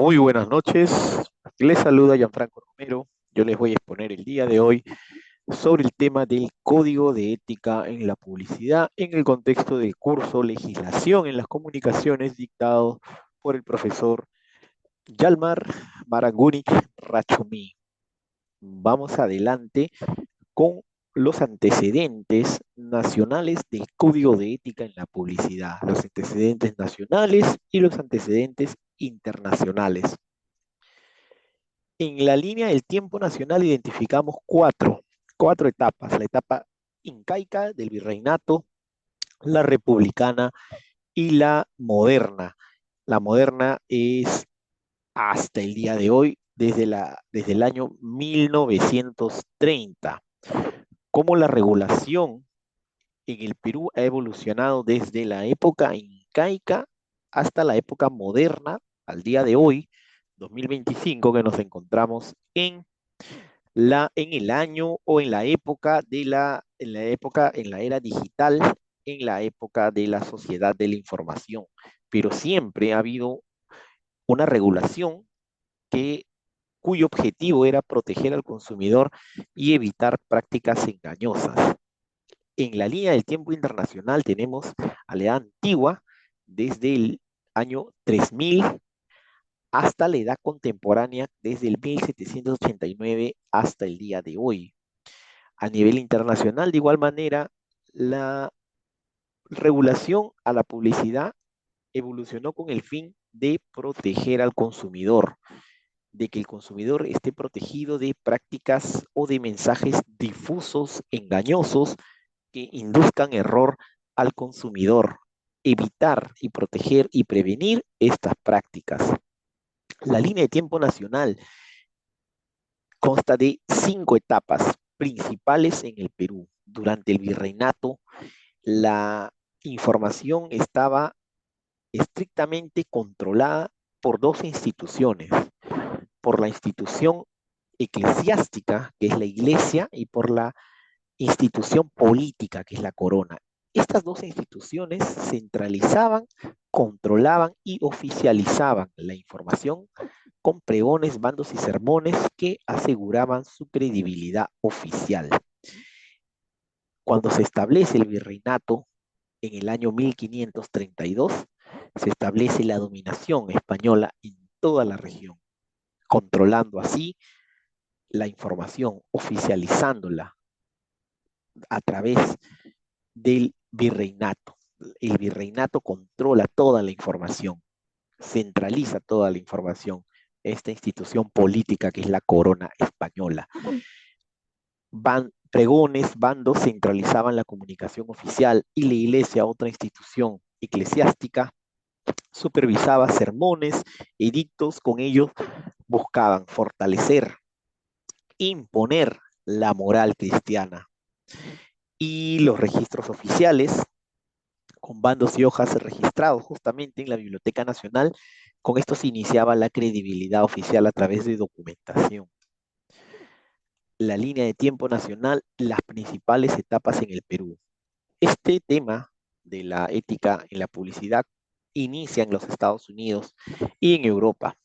Muy buenas noches, les saluda Gianfranco Romero. Yo les voy a exponer el día de hoy sobre el tema del código de ética en la publicidad en el contexto del curso Legislación en las Comunicaciones dictado por el profesor Yalmar Marangunic Rachumi. Vamos adelante con los antecedentes nacionales del código de ética en la publicidad, los antecedentes nacionales y los antecedentes internacionales. En la línea del tiempo nacional identificamos cuatro etapas. La etapa incaica del virreinato, la republicana y la moderna. La moderna es hasta el día de hoy, desde el año 1930. Cómo la regulación en el Perú ha evolucionado desde la época incaica hasta la época moderna, al día de hoy, 2025, que nos encontramos en el año o en la época en la era digital, en la época de la sociedad de la información. Pero siempre ha habido una regulación que, cuyo objetivo era proteger al consumidor y evitar prácticas engañosas. En la línea del tiempo internacional tenemos a la edad antigua, desde el año 3000 hasta la edad contemporánea, desde el 1789 hasta el día de hoy. A nivel internacional, de igual manera, la regulación a la publicidad evolucionó con el fin de proteger al consumidor, de que el consumidor esté protegido de prácticas o de mensajes difusos, engañosos, que induzcan error al consumidor, evitar y proteger y prevenir estas prácticas. La línea de tiempo nacional consta de 5 etapas principales en el Perú. Durante el virreinato, la información estaba estrictamente controlada por dos instituciones, por la institución eclesiástica, que es la iglesia, y por la institución política, que es la corona. Estas dos instituciones centralizaban, controlaban y oficializaban la información con pregones, bandos y sermones que aseguraban su credibilidad oficial. Cuando se establece el virreinato en el año 1532, se establece la dominación española en toda la región, controlando así la información, oficializándola a través del virreinato. El virreinato controla toda la información, centraliza toda la información, esta institución política que es la corona española. Pregones, bandos centralizaban la comunicación oficial y la iglesia, otra institución eclesiástica, supervisaba sermones, edictos, con ellos buscaban fortalecer, imponer la moral cristiana. Y los registros oficiales, con bandos y hojas registrados justamente en la Biblioteca Nacional, con esto se iniciaba la credibilidad oficial a través de documentación. La línea de tiempo nacional, las principales etapas en el Perú. Este tema de la ética en la publicidad inicia en los Estados Unidos y en Europa.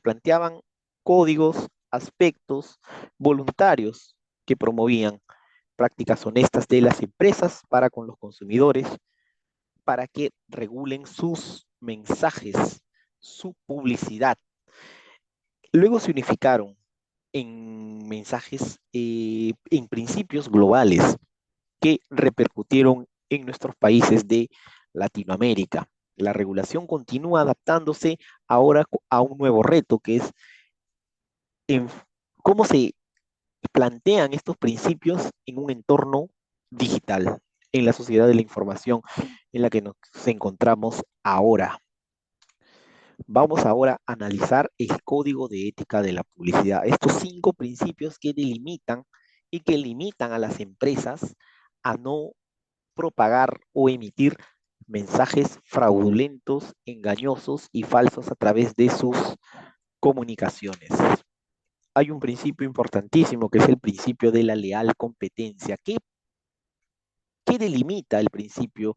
Planteaban códigos, aspectos voluntarios que promovían prácticas honestas de las empresas para con los consumidores, para que regulen sus mensajes, su publicidad. Luego se unificaron en mensajes, en principios globales que repercutieron en nuestros países de Latinoamérica. La regulación continúa adaptándose ahora a un nuevo reto, que es en cómo se plantean estos principios en un entorno digital, en la sociedad de la información en la que nos encontramos ahora. Vamos ahora a analizar el código de ética de la publicidad. Estos 5 principios que delimitan y que limitan a las empresas a no propagar o emitir mensajes fraudulentos, engañosos y falsos a través de sus comunicaciones. Hay un principio importantísimo que es el principio de la leal competencia. ¿Qué delimita el principio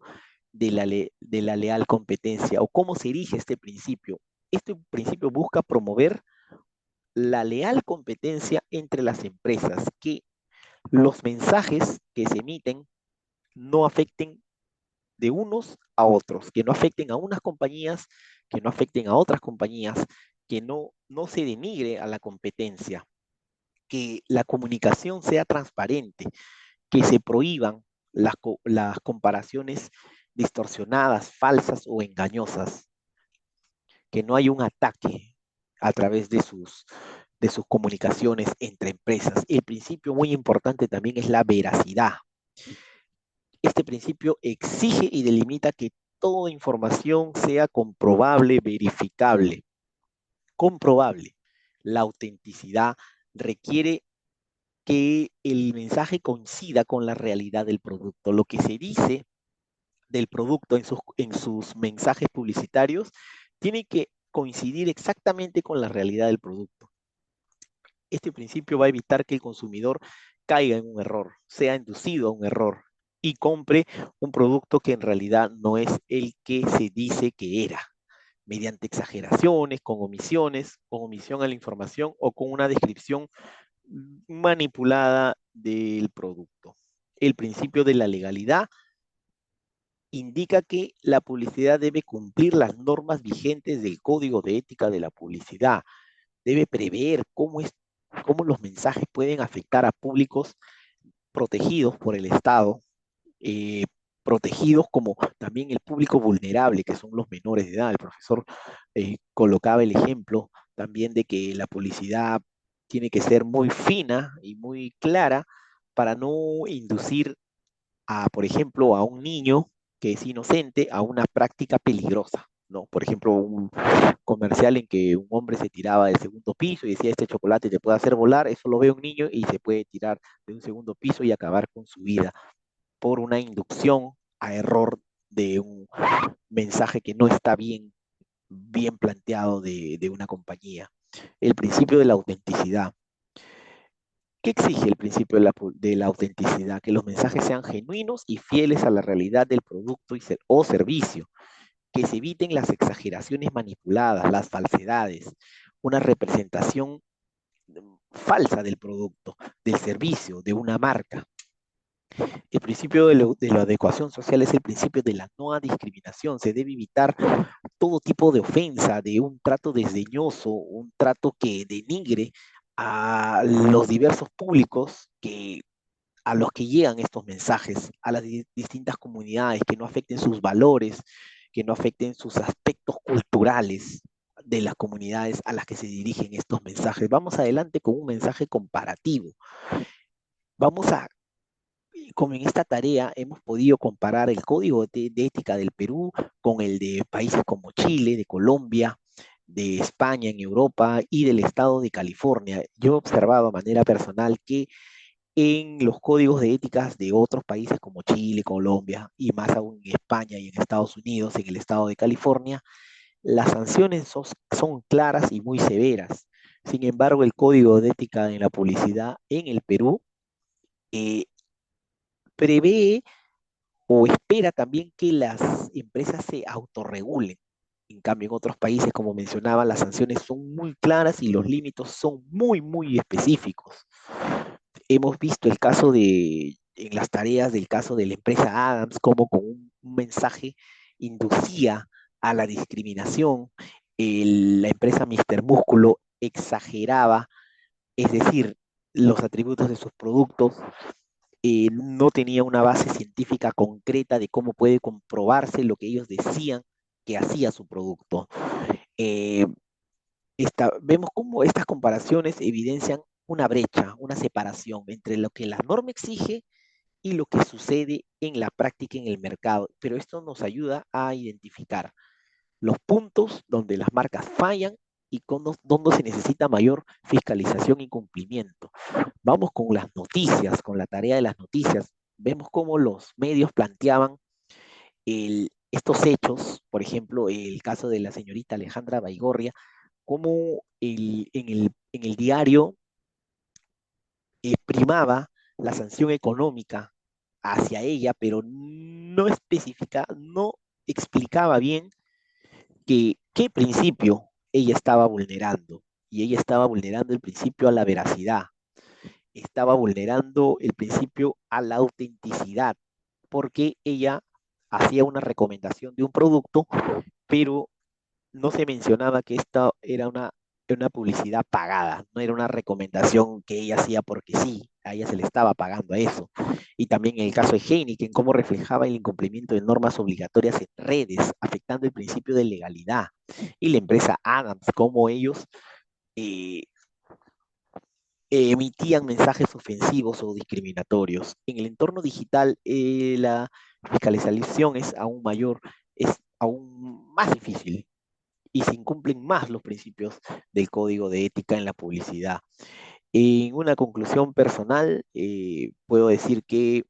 de la leal competencia o cómo se erige este principio? Este principio busca promover la leal competencia entre las empresas, que los mensajes que se emiten no afecten de unos a otros, que no afecten a unas compañías, que no afecten a otras compañías, que no se denigre a la competencia, que la comunicación sea transparente, que se prohíban las comparaciones distorsionadas, falsas o engañosas, que no hay un ataque a través de sus comunicaciones entre empresas. El principio muy importante también es la veracidad. Este principio exige y delimita que toda información sea comprobable, verificable, comprobable. La autenticidad requiere que el mensaje coincida con la realidad del producto. Lo que se dice del producto en sus mensajes publicitarios tiene que coincidir exactamente con la realidad del producto. Este principio va a evitar que el consumidor caiga en un error, sea inducido a un error y compre un producto que en realidad no es el que se dice que era, mediante exageraciones, con omisión a la información o con una descripción manipulada del producto. El principio de la legalidad indica que la publicidad debe cumplir las normas vigentes del Código de Ética de la Publicidad, debe prever cómo los mensajes pueden afectar a públicos protegidos por el Estado, eh, protegidos como también el público vulnerable, que son los menores de edad. El profesor colocaba el ejemplo también de que la publicidad tiene que ser muy fina y muy clara para no inducir a, por ejemplo, a un niño que es inocente a una práctica peligrosa, ¿no? Por ejemplo, un comercial en que un hombre se tiraba del segundo piso y decía, este chocolate te puede hacer volar, eso lo ve un niño y se puede tirar de un segundo piso y acabar con su vida por una inducción a error de un mensaje que no está bien planteado de una compañía. El principio de la autenticidad. ¿Qué exige el principio de la autenticidad? Que los mensajes sean genuinos y fieles a la realidad del producto o servicio, que se eviten las exageraciones manipuladas, las falsedades, una representación falsa del producto, del servicio, de una marca. El principio de la adecuación social es el principio de la no discriminación. Se debe evitar todo tipo de ofensa, de un trato desdeñoso, un trato que denigre a los diversos públicos a los que llegan estos mensajes, a las distintas comunidades, que no afecten sus valores, que no afecten sus aspectos culturales de las comunidades a las que se dirigen estos mensajes. Vamos adelante con un mensaje comparativo. Vamos a, como en esta tarea, hemos podido comparar el código de ética del Perú con el de países como Chile, de Colombia, de España en Europa y del estado de California. Yo he observado de manera personal que en los códigos de éticas de otros países como Chile, Colombia y más aún en España y en Estados Unidos, en el estado de California, las sanciones son claras y muy severas. Sin embargo, el código de ética en la publicidad en el Perú eh, prevé o espera también que las empresas se autorregulen. En cambio, en otros países, como mencionaba, las sanciones son muy claras y los límites son muy específicos. Hemos visto el caso en las tareas del caso de la empresa Adams, como con un mensaje inducía a la discriminación. La empresa Mister Músculo exageraba, es decir, los atributos de sus productos, no tenía una base científica concreta de cómo puede comprobarse lo que ellos decían que hacía su producto. Eh, vemos cómo estas comparaciones evidencian una brecha, una separación entre lo que la norma exige y lo que sucede en la práctica en el mercado. Pero esto nos ayuda a identificar los puntos donde las marcas fallan y donde se necesita mayor fiscalización y cumplimiento. Vamos con las noticias, con la tarea de las noticias. Vemos cómo los medios planteaban estos hechos, por ejemplo, el caso de la señorita Alejandra Baigorria, cómo en el diario primaba la sanción económica hacia ella, pero no explicaba bien qué principio ella estaba vulnerando. Y ella estaba vulnerando el principio a la veracidad, estaba vulnerando el principio a la autenticidad, porque ella hacía una recomendación de un producto, pero no se mencionaba que esta era una publicidad pagada, no era una recomendación que ella hacía porque sí, a ella se le estaba pagando a eso. Y también en el caso de Heineken, cómo reflejaba el incumplimiento de normas obligatorias en redes, afectando el principio de legalidad. Y la empresa Adams, cómo ellos eh, emitían mensajes ofensivos o discriminatorios. En el entorno digital, la fiscalización es aún mayor, es aún más difícil y se incumplen más los principios del código de ética en la publicidad. En una conclusión personal, puedo decir que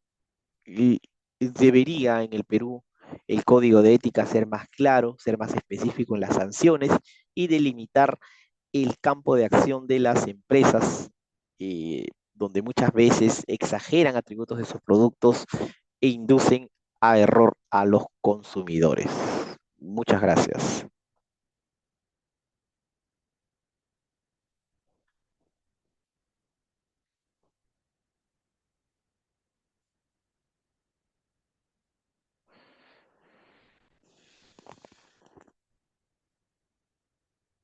eh, debería en el Perú el código de ética ser más claro, ser más específico en las sanciones y delimitar el campo de acción de las empresas, donde muchas veces exageran atributos de sus productos e inducen a error a los consumidores. Muchas gracias.